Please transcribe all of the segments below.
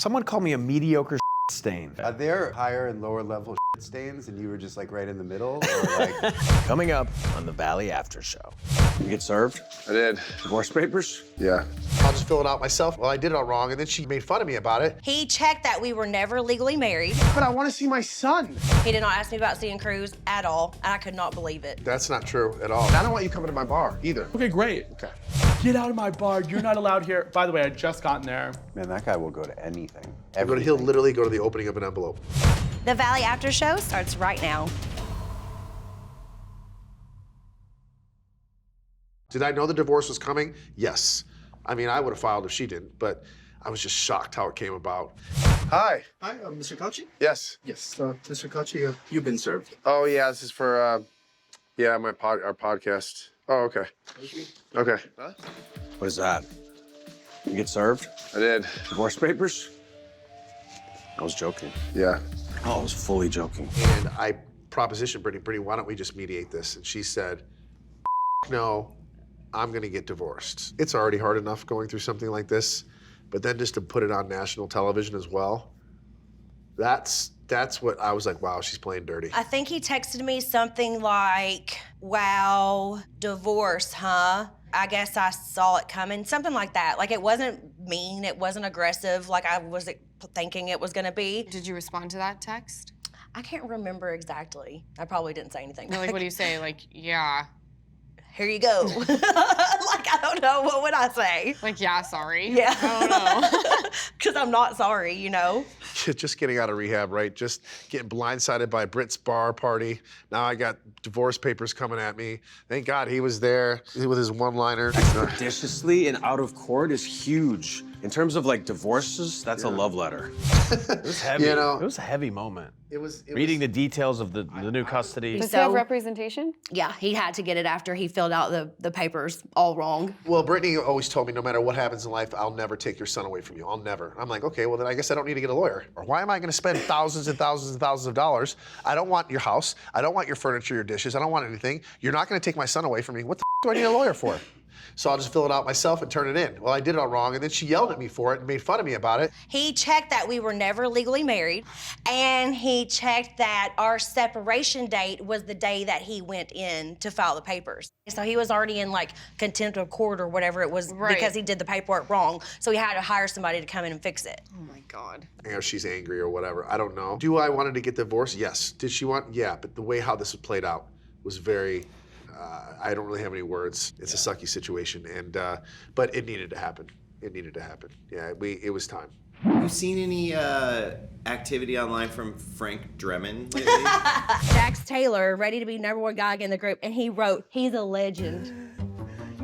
Someone called me a mediocre stain. Are there higher and lower level stains and you were just like right in the middle? Or like... Coming up on the Valley After Show. You get served? I did. Divorce papers? Yeah. I'll just fill it out myself. Well, I did it all wrong, and then she made fun of me about it. He checked that we were never legally married. But I want to see my son. He did not ask me about seeing Cruz at all, and I could not believe it. That's not true at all. I don't want you coming to my bar either. Okay, great. Okay. Get out of my bar. You're not allowed here. By the way, I just gotten there. Man, that guy will go to anything. He'll literally go to the opening of an envelope. The Valley After Show starts right now. Did I know the divorce was coming? Yes. I mean, I would have filed if she didn't, but I was just shocked how it came about. Hi. Hi, Mr. Kochi? Yes. Yes, Mr. Kochi, you've been served. Oh, yeah, this is for, our podcast. Oh, okay. Okay. What is that? You get served? I did. Divorce papers? I was joking. Yeah. Oh, I was fully joking. And I propositioned Brittany, why don't we just mediate this? And she said, no, I'm gonna get divorced. It's already hard enough going through something like this, but then just to put it on national television as well, that's what I was like, wow, she's playing dirty. I think he texted me something like, wow, divorce, huh? I guess I saw it coming, something like that. Like, it wasn't mean, it wasn't aggressive like I was thinking it was gonna be. Did you respond to that text? I can't remember exactly. I probably didn't say anything. Like, what do you say? Like, yeah. Here you go. Like, I don't know, what would I say? Like, yeah, sorry. Yeah. I don't know. Because I'm not sorry, you know? Just getting out of rehab, right? Just getting blindsided by Britt's bar party. Now I got divorce papers coming at me. Thank God he was there with his one-liner. Expeditiously and out of court is huge. In terms of like divorces, that's a love letter. It was heavy. You know, it was a heavy moment. It was Reading the details of the new custody. Does he have representation? Yeah, he had to get it after he filled out the papers all wrong. Well, Brittany always told me, no matter what happens in life, I'll never take your son away from you. I'll never. I'm like, okay, well then I guess I don't need to get a lawyer. Or why am I gonna spend thousands and thousands and thousands of dollars? I don't want your house. I don't want your furniture, your dishes. I don't want anything. You're not gonna take my son away from me. What the do I need a lawyer for? So I'll just fill it out myself and turn it in. Well, I did it all wrong, and then she yelled at me for it and made fun of me about it. He checked that we were never legally married, and he checked that our separation date was the day that he went in to file the papers. So he was already in like contempt of court or whatever it was because he did the paperwork wrong. So he had to hire somebody to come in and fix it. Oh my God. You know, she's angry or whatever. I don't know. Do I wanted to get divorced? Yes. Did she want? Yeah. But the way how this was played out was very. I don't really have any words. It's a sucky situation, and but it needed to happen. It needed to happen. Yeah, it was time. Have you seen any activity online from Frank Drebin lately? Jax Taylor, ready to be #1 guy in the group, and he wrote, he's a legend.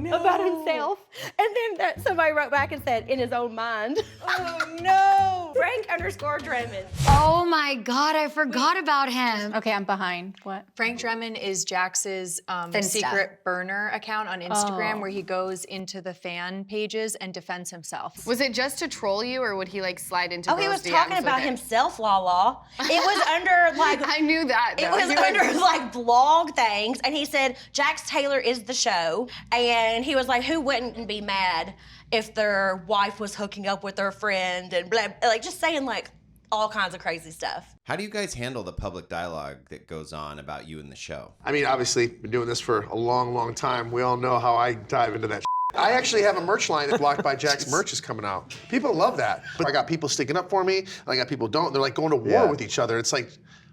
About himself. And then somebody wrote back and said, in his own mind. Oh no! Frank_Drebin. Oh my God, I forgot about him. Okay, I'm behind. What? Frank Drebin is Jax's Finsta. secret burner account on Instagram where he goes into the fan pages and defends himself. Was it just to troll you, or would he like slide into He was girls' talking DMs about with it? himself, Lala. It was under like I knew that. it though. was under like blog things, and he said Jax Taylor is the show, and he was like, who wouldn't be mad if their wife was hooking up with their friend and blah, like just saying like all kinds of crazy stuff. How do you guys handle the public dialogue that goes on about you in the show? I mean, obviously, been doing this for a long, long time. We all know how I dive into that. I actually have a merch line that Blocked by Jax merch is coming out. People love that. But I got people sticking up for me, and I got people who don't. They're like going to war with each other. It's like,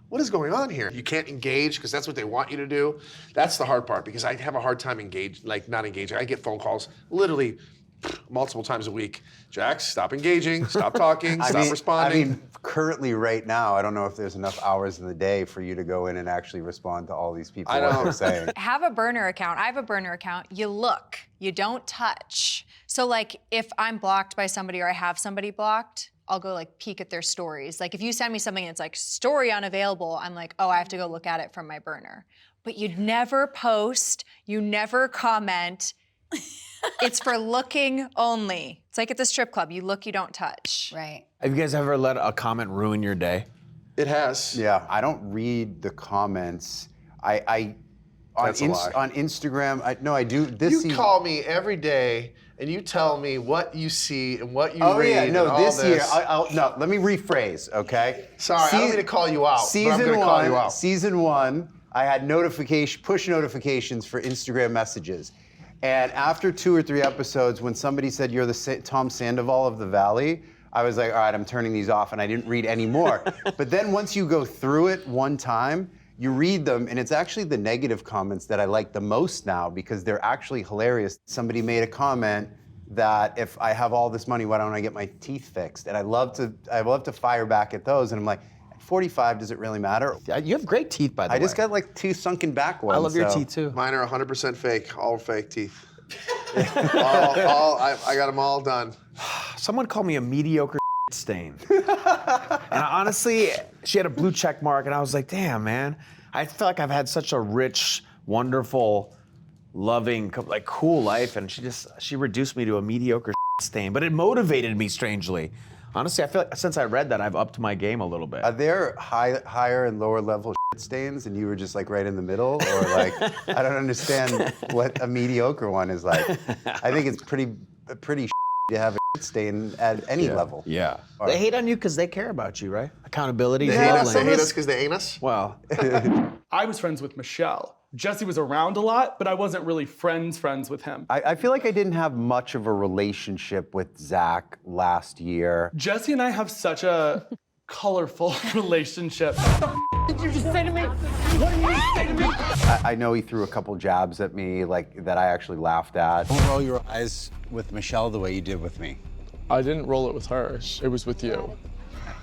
what is going on here? You can't engage because that's what they want you to do. That's the hard part because I have a hard time not engaging. I get phone calls literally multiple times a week. Jax, stop engaging, stop talking, stop responding. I mean, currently right now, I don't know if there's enough hours in the day for you to go in and actually respond to all these people what they're saying. Have a burner account. I have a burner account. You look, you don't touch. So like if I'm blocked by somebody or I have somebody blocked, I'll go like peek at their stories. Like if you send me something that's like story unavailable, I'm like, oh, I have to go look at it from my burner. But you'd never post, you never comment. It's for looking only. It's like at the strip club, you look, you don't touch. Right. Have you guys ever let a comment ruin your day? It has. Yeah, I don't read the comments. On That's a lie. on Instagram, I do. You call me every day and you tell me what you see and what you Oh read. yeah, and no, all this year, no, let me rephrase, okay? Sorry, I don't mean to call you out, but I'm gonna call you out. Season 1, I had push notifications for Instagram messages. And after 2 or 3 episodes, when somebody said you're the Tom Sandoval of the Valley, I was like, all right, I'm turning these off, and I didn't read any more. But then once you go through it one time, you read them, and it's actually the negative comments that I like the most now because they're actually hilarious. Somebody made a comment that if I have all this money, why don't I get my teeth fixed? And I love to fire back at those, and I'm like, at 45, does it really matter? You have great teeth, by the way. I just got like 2 sunken back ones. I love your teeth too. Mine are 100% fake, all fake teeth. I got them all done. Someone called me a mediocre stain. And honestly, she had a blue check mark, and I was like, damn, man. I feel like I've had such a rich, wonderful, loving, like cool life, and she reduced me to a mediocre stain. But it motivated me strangely. Honestly, I feel like since I read that, I've upped my game a little bit. Are there higher and lower level stains, and you were just like right in the middle, or like I don't understand what a mediocre one is like. I think it's pretty to have a stain at any level. Yeah. They hate on you because they care about you, right? Accountability. They hate us because they ain't us? Well. I was friends with Michelle. Jesse was around a lot, but I wasn't really friends with him. I feel like I didn't have much of a relationship with Zack last year. Jesse and I have such a colorful relationship. Did you just say to me? What did you say to me? I know he threw a couple jabs at me, like that I actually laughed at. Don't roll your eyes with Michelle the way you did with me. I didn't roll it with her. It was with you.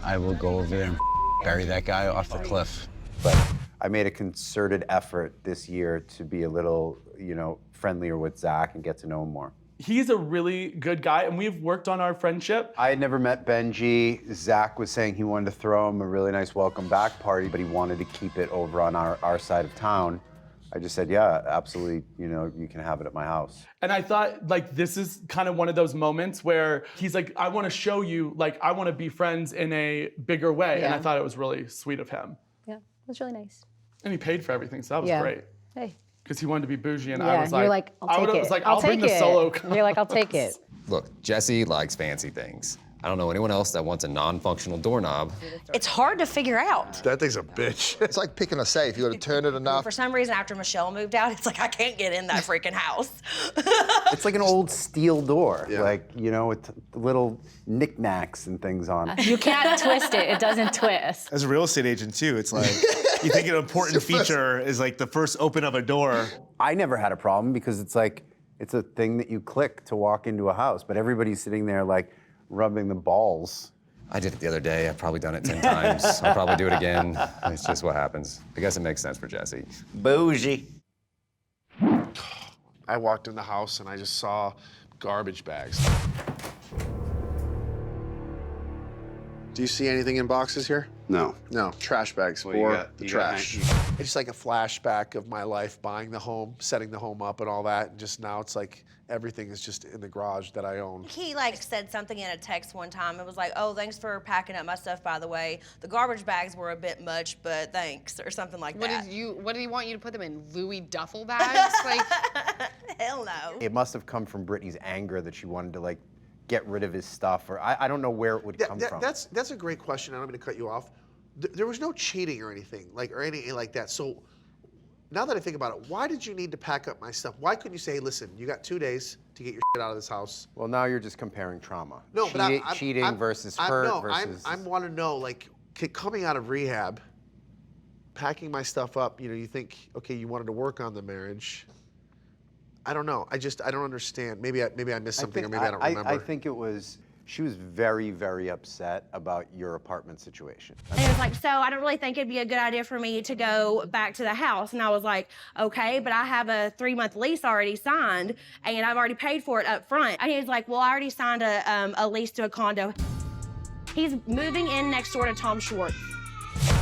I will go over there and bury that guy off the cliff. But I made a concerted effort this year to be a little, friendlier with Zack and get to know him more. He's a really good guy, and we've worked on our friendship. I had never met Benji. Zack was saying he wanted to throw him a really nice welcome back party, but he wanted to keep it over on our side of town. I just said, yeah, absolutely, you can have it at my house. And I thought, this is kind of one of those moments where he's like, I want to show you, I want to be friends in a bigger way. Yeah. And I thought it was really sweet of him. Yeah, it was really nice. And he paid for everything, so that was great. Hey. Because he wanted to be bougie, and Yeah, I was like, you're like, I'll take it. I'll bring the solo cup. You're like, I'll take it. Look, Jesse likes fancy things. I don't know anyone else that wants a non-functional doorknob. It's hard to figure out. That thing's a bitch. It's like picking a safe. You got to turn it enough. For some reason, after Michelle moved out, it's like I can't get in that freaking house. It's like an old steel door, with little knickknacks and things on it. You can't twist it. It doesn't twist. As a real estate agent too, it's like you think an important feature is like the first open of a door. I never had a problem because it's a thing that you click to walk into a house, but everybody's sitting there rubbing the balls. I did it the other day. I've probably done it 10 times. I'll probably do it again. It's just what happens. I guess it makes sense for Jesse. Bougie. I walked in the house and I just saw garbage bags. Do you see anything in boxes here? No. No, trash bags for the trash. It's just like a flashback of my life buying the home, setting the home up and all that, and just now it's like everything is just in the garage that I own. He said something in a text one time. It was like, oh, thanks for packing up my stuff, by the way. The garbage bags were a bit much, but thanks, or something like that. What did he want you to put them in? Louis duffel bags? Hell no. It must have come from Brittany's anger that she wanted to get rid of his stuff, or I don't know where it would come from. That's a great question. I don't mean to cut you off. There was no cheating or anything, or anything like that. So now that I think about it, why did you need to pack up my stuff? Why couldn't you say, hey, listen, you got 2 days to get your shit out of this house? Well, now you're just comparing trauma. No, but cheating versus hurt versus. I want to know, coming out of rehab, packing my stuff up. You think, okay, you wanted to work on the marriage. I don't know. I don't understand. Maybe I missed something, or maybe I don't remember. I think it was. She was very, very upset about your apartment situation. And it was like, so I don't really think it'd be a good idea for me to go back to the house. And I was like, okay, but I have a 3-month lease already signed, and I've already paid for it up front. And he was like, well, I already signed a lease to a condo. He's moving in next door to Tom Schwartz.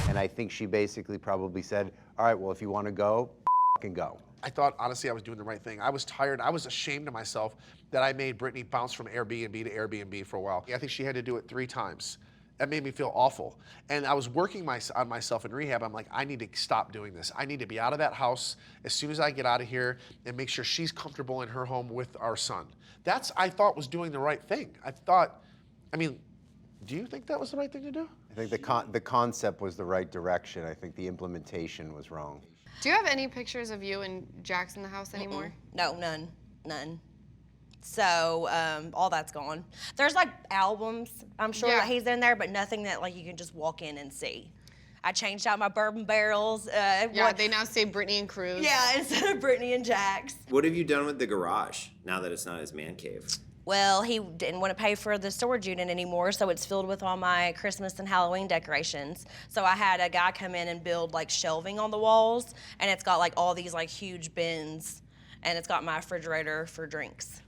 And I think she basically probably said, all right, well, if you want to go, fucking go. I thought, honestly, I was doing the right thing. I was tired. I was ashamed of myself that I made Brittany bounce from Airbnb to Airbnb for a while. I think she had to do it 3 times. That made me feel awful. And I was working on myself in rehab. I'm like, I need to stop doing this. I need to be out of that house as soon as I get out of here and make sure she's comfortable in her home with our son. That's, I thought, was doing the right thing. Do you think that was the right thing to do? I think the concept was the right direction. I think the implementation was wrong. Do you have any pictures of you and Jax in the house anymore? No, none. So all that's gone. There's like albums, I'm sure that he's in there, but nothing that like you can just walk in and see. I changed out my bourbon barrels. They now say Brittany and Cruz. Yeah, instead of Brittany and Jax. What have you done with the garage now that it's not his man cave? Well, he didn't want to pay for the storage unit anymore, so it's filled with all my Christmas and Halloween decorations. So I had a guy come in and build like shelving on the walls, and it's got like all these like huge bins, and it's got my refrigerator for drinks.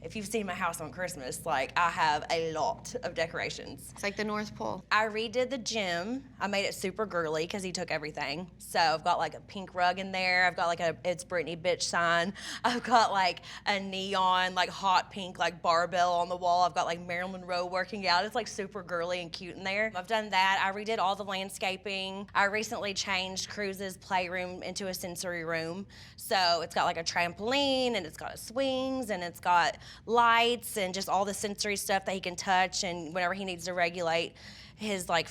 If you've seen my house on Christmas, like I have a lot of decorations. It's like the North Pole. I redid the gym. I made it super girly because he took everything. So I've got like a pink rug in there. I've got like a It's Brittany bitch sign. I've got like a neon, like hot pink, like barbell on the wall. I've got like Marilyn Monroe working out. It's like super girly and cute in there. I've done that. I redid all the landscaping. I recently changed Cruz's playroom into a sensory room. So it's got like a trampoline and it's got swings and it's got lights and just all the sensory stuff that he can touch and whenever he needs to regulate his like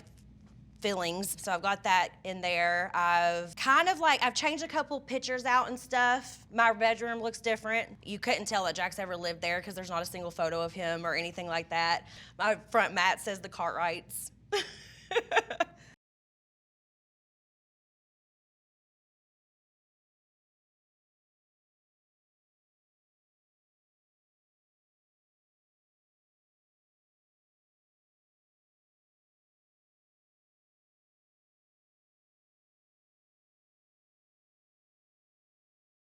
feelings. So I've got that in there. I've changed a couple pictures out and stuff. My bedroom looks different. You couldn't tell that Jax ever lived there because there's not a single photo of him or anything like that. My front mat says the Cartwrights.